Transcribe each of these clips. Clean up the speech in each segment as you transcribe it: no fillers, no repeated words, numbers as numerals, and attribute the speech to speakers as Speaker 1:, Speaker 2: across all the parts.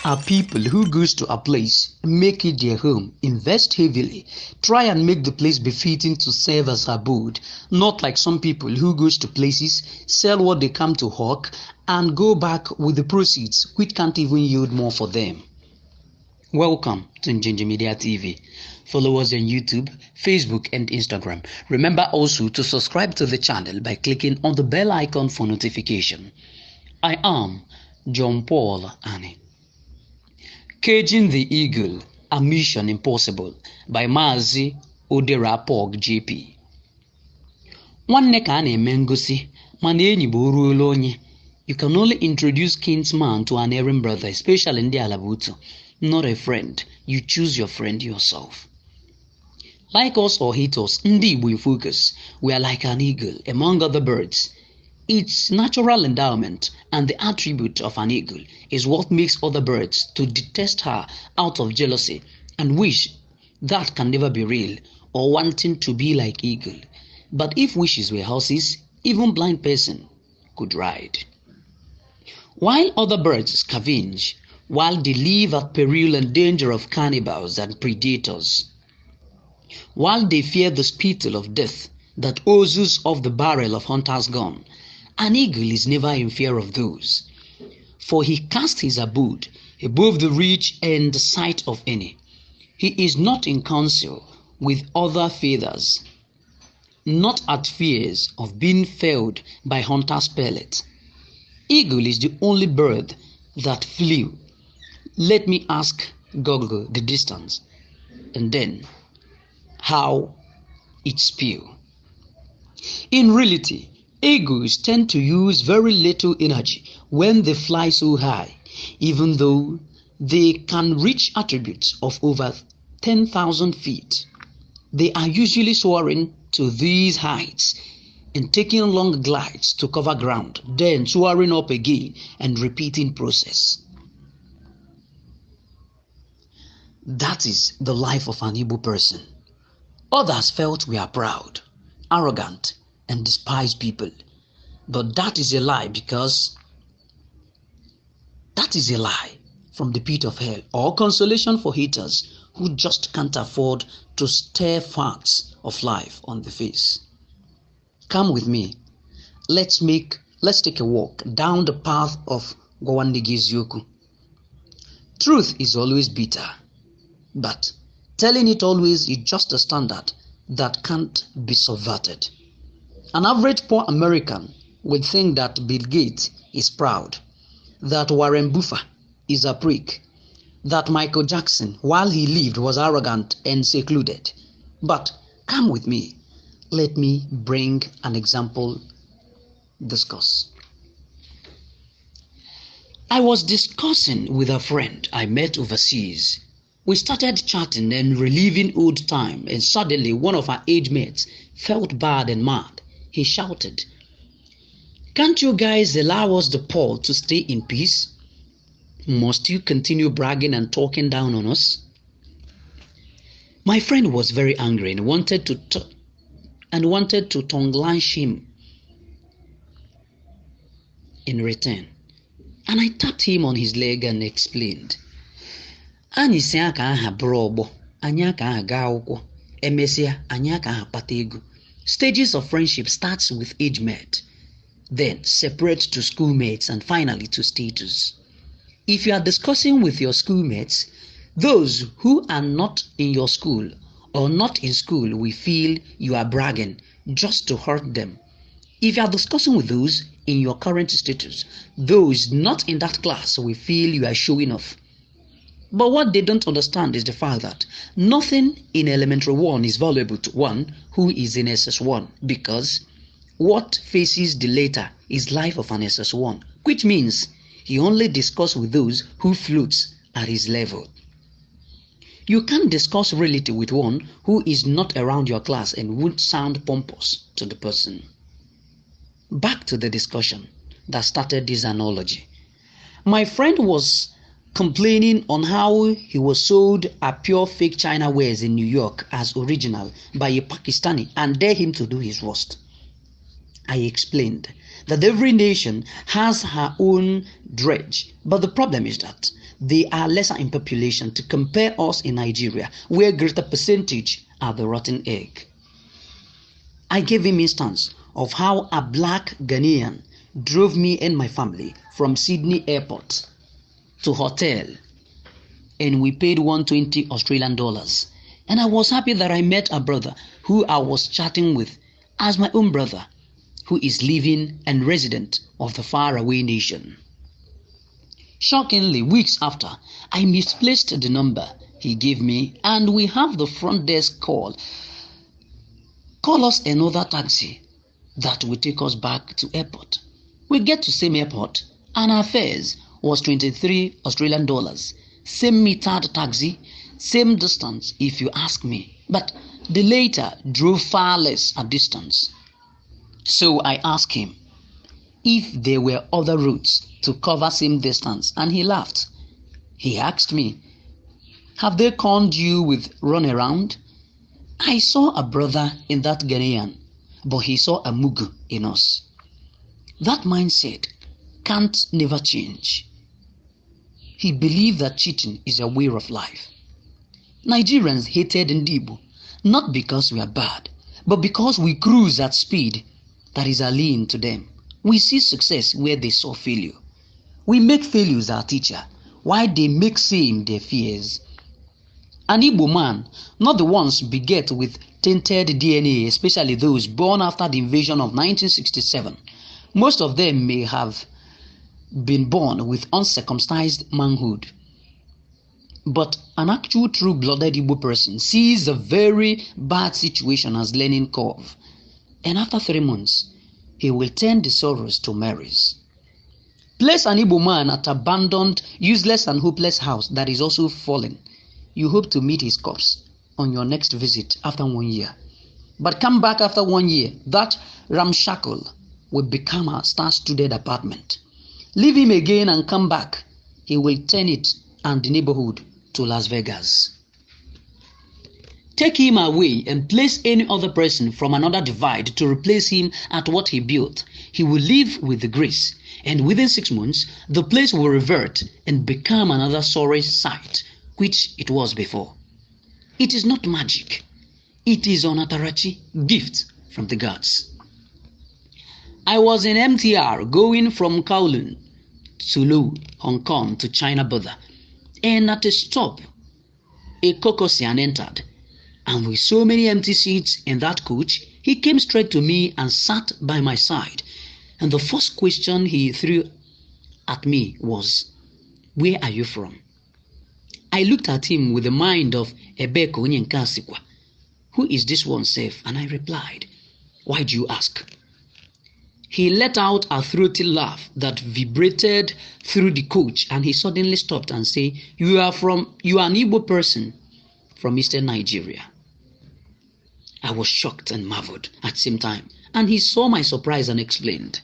Speaker 1: are people who goes to a place, make it their home, invest heavily, try and make the place befitting to serve as abode, not like some people who goes to places, sell what they come to hawk, and go back with the proceeds, which can't even yield more for them. Welcome to Njenje Media TV. Follow us on YouTube, Facebook, and Instagram. Remember also to subscribe to the channel by clicking on the bell icon for notification. I am John Paul Annie. Caging the Eagle, A Mission Impossible by Mazi, Odera JP. Nwanne ka a na-eme ngosi, mana enyi bụ oruola onye. You can only introduce kinsman to an errand brother, especially in the Ala-Igbo, not a friend. You choose your friend yourself. Like us or hate us, Ndigbo in focus, we are like an eagle among other birds. Its natural endowment and the attribute of an eagle is what makes other birds to detest her out of jealousy and wish that can never be real or wanting to be like eagle. But if wishes were horses, even blind person could ride. While other birds scavenge, while they live at peril and danger of cannibals and predators, while they fear the spittle of death that oozes off the barrel of hunter's gun, an eagle is never in fear of those, for he casts his abode above the reach and the sight of any. He is not in council with other feathers, not at fears of being felled by hunter's pellet. Eagle is the only bird that flew. Let me ask Google the distance, and then how it spew. In reality, eagles tend to use very little energy when they fly so high, even though they can reach attributes of over 10,000 feet. They are usually soaring to these heights and taking long glides to cover ground, then soaring up again and repeating process. That is the life of an Igbo person. Others felt we are proud, arrogant, and despise people. But that is a lie, because that is a lie from the pit of hell, or consolation for haters who just can't afford to stare facts of life on the face. Come with me. Let's take a walk down the path of Gowandigi. Truth is always bitter, but telling it always is just a standard that can't be subverted. An average poor American would think that Bill Gates is proud, that Warren Buffett is a prick, that Michael Jackson, while he lived, was arrogant and secluded. But come with me. Let me bring an example discuss. I was discussing with a friend I met overseas. We started chatting and reliving old time, and suddenly one of our age mates felt bad and mad. He shouted, "Can't you guys allow us the poor to stay in peace? Must you continue bragging and talking down on us?" My friend was very angry and wanted to tongue-lash him in return. And I tapped him on his leg and explained, "Anyị si aka aha bụrụ ọgbọ, anyị aka aha gaa akwụkwọ, emesịa anyị aka aha kpata ego." Stages of friendship starts with age mate, then separate to schoolmates, and finally to status. If you are discussing with your schoolmates, those who are not in your school or not in school will feel you are bragging just to hurt them. If you are discussing with those in your current status, those not in that class will feel you are showing off. But what they don't understand is the fact that nothing in elementary 1 is valuable to one who is in SS1, because what faces the later is life of an SS1, which means he only discusses with those who floats at his level. You can't discuss reality with one who is not around your class and would sound pompous to the person. Back to the discussion that started this analogy. My friend was complaining on how he was sold a pure fake China wares in New York as original by a Pakistani and dare him to do his worst. I explained that every nation has her own dredge, but the problem is that they are lesser in population to compare us in Nigeria, where greater percentage are the rotten egg. I gave him instance of how a black Ghanaian drove me and my family from Sydney Airport to hotel, and we paid 120 Australian dollars. And I was happy that I met a brother who I was chatting with as my own brother, who is living and resident of the faraway nation. Shockingly, weeks after, I misplaced the number he gave me, and we have the front desk call us another taxi that will take us back to airport. We get to same airport, and our fares was 23 Australian dollars. Same metered taxi, same distance if you ask me, but the latter drove far less a distance. So I asked him if there were other routes to cover same distance, and he laughed. He asked me, have they conned you with runaround? I saw a brother in that Ghanaian, but he saw a Mugu in us. That mindset can't never change. He believed that cheating is a way of life. Nigerians hated Ndigbo, not because we are bad, but because we cruise at speed that is alien to them. We see success where they saw failure. We make failures our teacher, while they make same their fears. An Igbo man, not the ones beget with tainted DNA, especially those born after the invasion of 1967. Most of them may have been born with uncircumcised manhood. But an actual true-blooded Igbo person sees a very bad situation as learning curve. And after 3 months, he will turn the sorrows to merries. Place an Igbo man at abandoned, useless and hopeless house that is also fallen. You hope to meet his corpse on your next visit after 1 year. But come back after 1 year, that ramshackle will become a star-studded apartment. Leave him again and come back. He will turn it and the neighborhood to Las Vegas. Take him away and place any other person from another divide to replace him at what he built. He will live with the grace, and within 6 months, the place will revert and become another sorry sight, which it was before. It is not magic. It is Onatarachi, gift from the gods. I was in MTR going from Kowloon to Lu, Hong Kong to China border, and at a stop, a Caucasian entered, and with so many empty seats in that coach, he came straight to me and sat by my side, and the first question he threw at me was, "Where are you from?" I looked at him with the mind of Ebeko Onyenkasikwa. "Who is this one safe?" And I replied, "Why do you ask?" He let out a throaty laugh that vibrated through the coach, and he suddenly stopped and said, You are an Igbo person from Eastern Nigeria." I was shocked and marveled at the same time, and he saw my surprise and explained.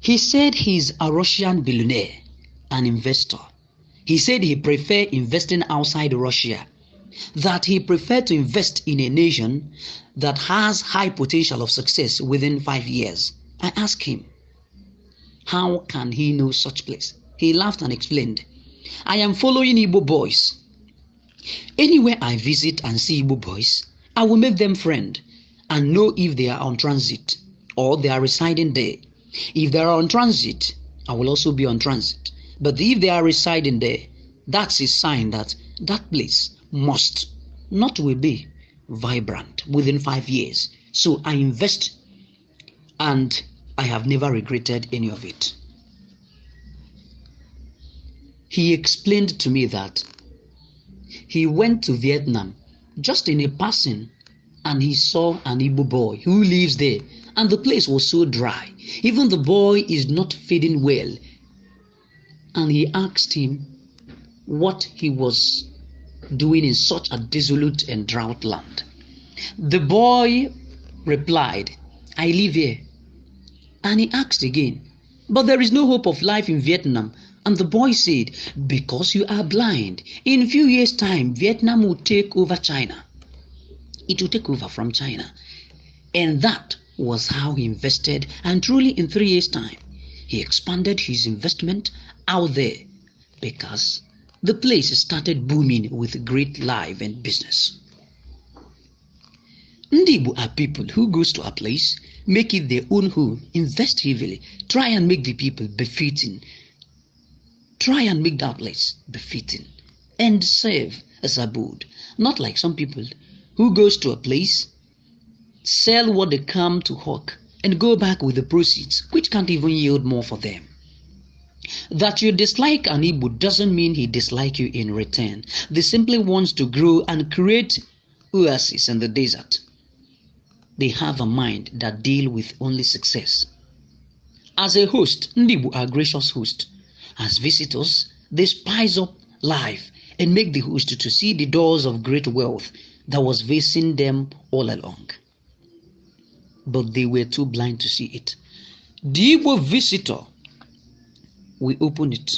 Speaker 1: He said he's a Russian billionaire, an investor. He said he preferred investing outside Russia, that he preferred to invest in a nation that has high potential of success within 5 years. I asked him, how can he know such place? He laughed and explained, "I am following Igbo boys. Anywhere I visit and see Igbo boys, I will make them friend and know if they are on transit or they are residing there. If they are on transit, I will also be on transit. But if they are residing there, that's a sign that that place must, not will be, vibrant within 5 years. So I invest, and I have never regretted any of it." He explained to me that he went to Vietnam just in a passing, and he saw an Igbo boy who lives there, and the place was so dry. Even the boy is not feeding well. And he asked him what he was doing in such a desolate and drought land. The boy replied, "I live here." And he asked again, "But there is no hope of life in Vietnam." And the boy said, "Because you are blind. In a few years' time, Vietnam will take over China. It will take over from China." And that was how he invested, and truly in 3 years' time, he expanded his investment out there because the place started booming with great life and business. Ndigbo are people who goes to a place, make it their own home, invest heavily, try and make the people befitting, try and make that place befitting, and serve as abode. Not like some people who goes to a place, sell what they come to hawk, and go back with the proceeds, which can't even yield more for them. That you dislike an Igbo doesn't mean he dislike you in return. They simply wants to grow and create oases in the desert. They have a mind that deal with only success. As a host, Ndigbo are gracious hosts. As visitors, they spice up life and make the host to see the doors of great wealth that was facing them all along. But they were too blind to see it. The Igbo visitor will open it,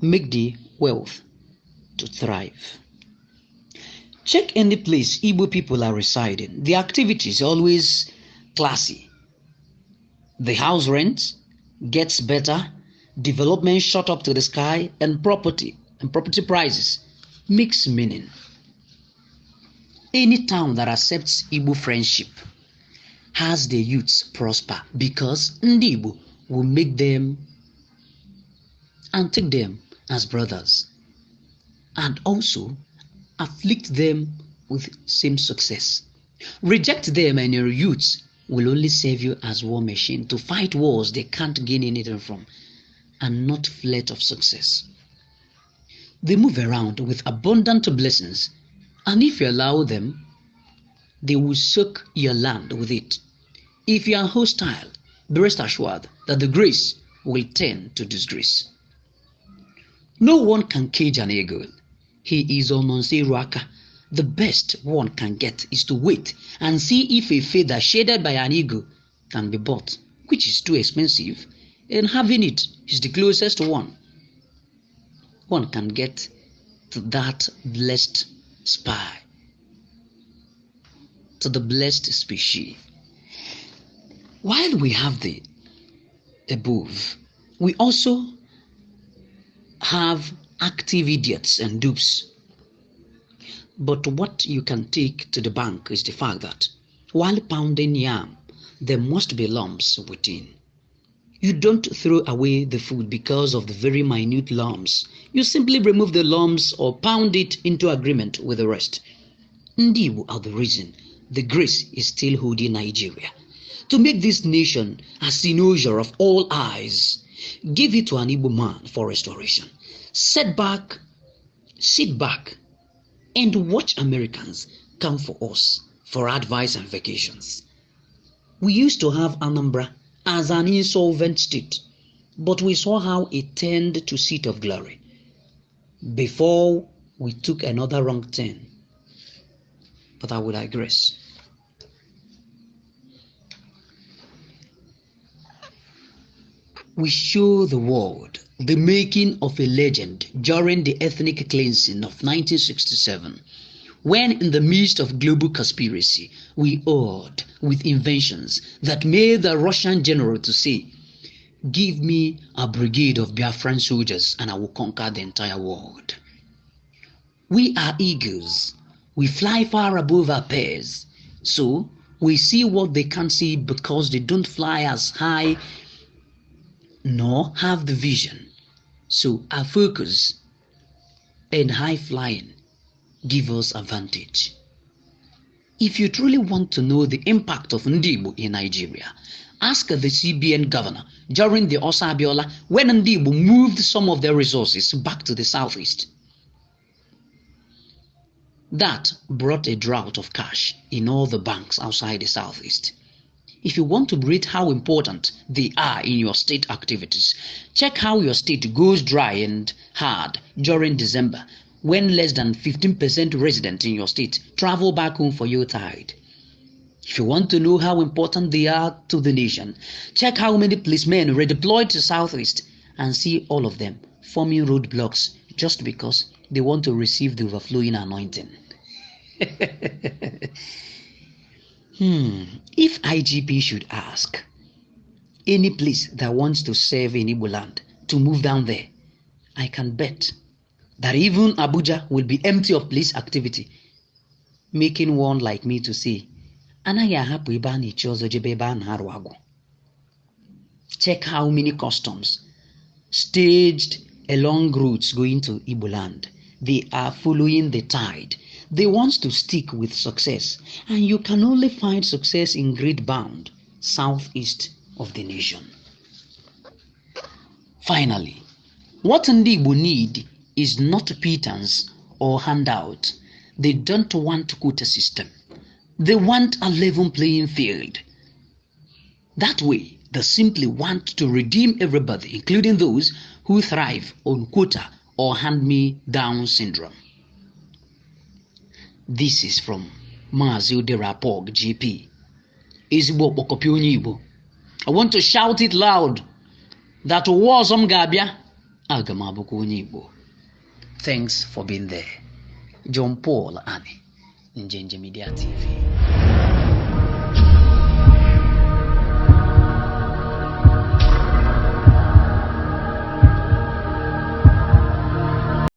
Speaker 1: make the wealth to thrive. Check any place Igbo people are residing. The activities always classy. The house rent gets better, development shot up to the sky, and property prices makes meaning. Any town that accepts Igbo friendship has the youths prosper because Ndigbo will make them and take them as brothers and also afflict them with same success. Reject them and your youths will only serve you as war machine to fight wars they can't gain anything from and not flirt of success. They move around with abundant blessings, and if you allow them, they will soak your land with it. If you are hostile, be rest assured that the grace will turn to disgrace. No one can cage an eagle. He is almost Ruaka. The best one can get is to wait and see if a feather shaded by an eagle can be bought, which is too expensive, and having it is the closest one can get to that blessed spy, to the blessed species. While we have the above, we also have active idiots and dupes. But what you can take to the bank is the fact that while pounding yam, there must be lumps within. You don't throw away the food because of the very minute lumps. You simply remove the lumps or pound it into agreement with the rest. Ndigbo are the reason the grace is still holding Nigeria. To make this nation a cynosure of all eyes, give it to an Igbo man for restoration. Sit back, and watch Americans come for us for advice and vacations. We used to have Anambra as an insolvent state, but we saw how it turned to seat of glory before we took another wrong turn. But I will digress. We show the world the making of a legend during the ethnic cleansing of 1967, when in the midst of global conspiracy, we awed with inventions that made the Russian general to say, "Give me a brigade of Biafran soldiers and I will conquer the entire world." We are eagles. We fly far above our peers. So we see what they can't see because they don't fly as high nor have the vision. So our focus and high flying give us advantage. If you truly want to know the impact of Ndigbo in Nigeria, ask the CBN governor during the Osa Abiola when Ndigbo moved some of their resources back to the southeast. That brought a drought of cash in all the banks outside the southeast. If you want to rate how important they are in your state activities, check how your state goes dry and hard during December, when less than 15% residents in your state travel back home for Yuletide. If you want to know how important they are to the nation, check how many policemen redeployed to southeast and see all of them forming roadblocks just because they want to receive the overflowing anointing. If IGP should ask any place that wants to serve in Igbo land to move down there, I can bet that even Abuja will be empty of police activity, making one like me to say, anaghị ahapụ ebe a na-echi ọzọ jebe ebe a na-arụ agwụ. Check how many customs staged along routes going to Igbo land. They are following the tide. They want to stick with success, and you can only find success in Great Bound, southeast of the nation. Finally, what Ndigbo need is not pittance or handout. They don't want quota system. They want a level playing field. That way, they simply want to redeem everybody, including those who thrive on quota or hand-me-down syndrome. This is from Mazi Odera GP. Ezigbo okpokọpi onye Igbo. I want to shout it loud that was Gabia Agamabuku onye Igbo. Thanks for being there. John Paul Ani, Njenje Media TV.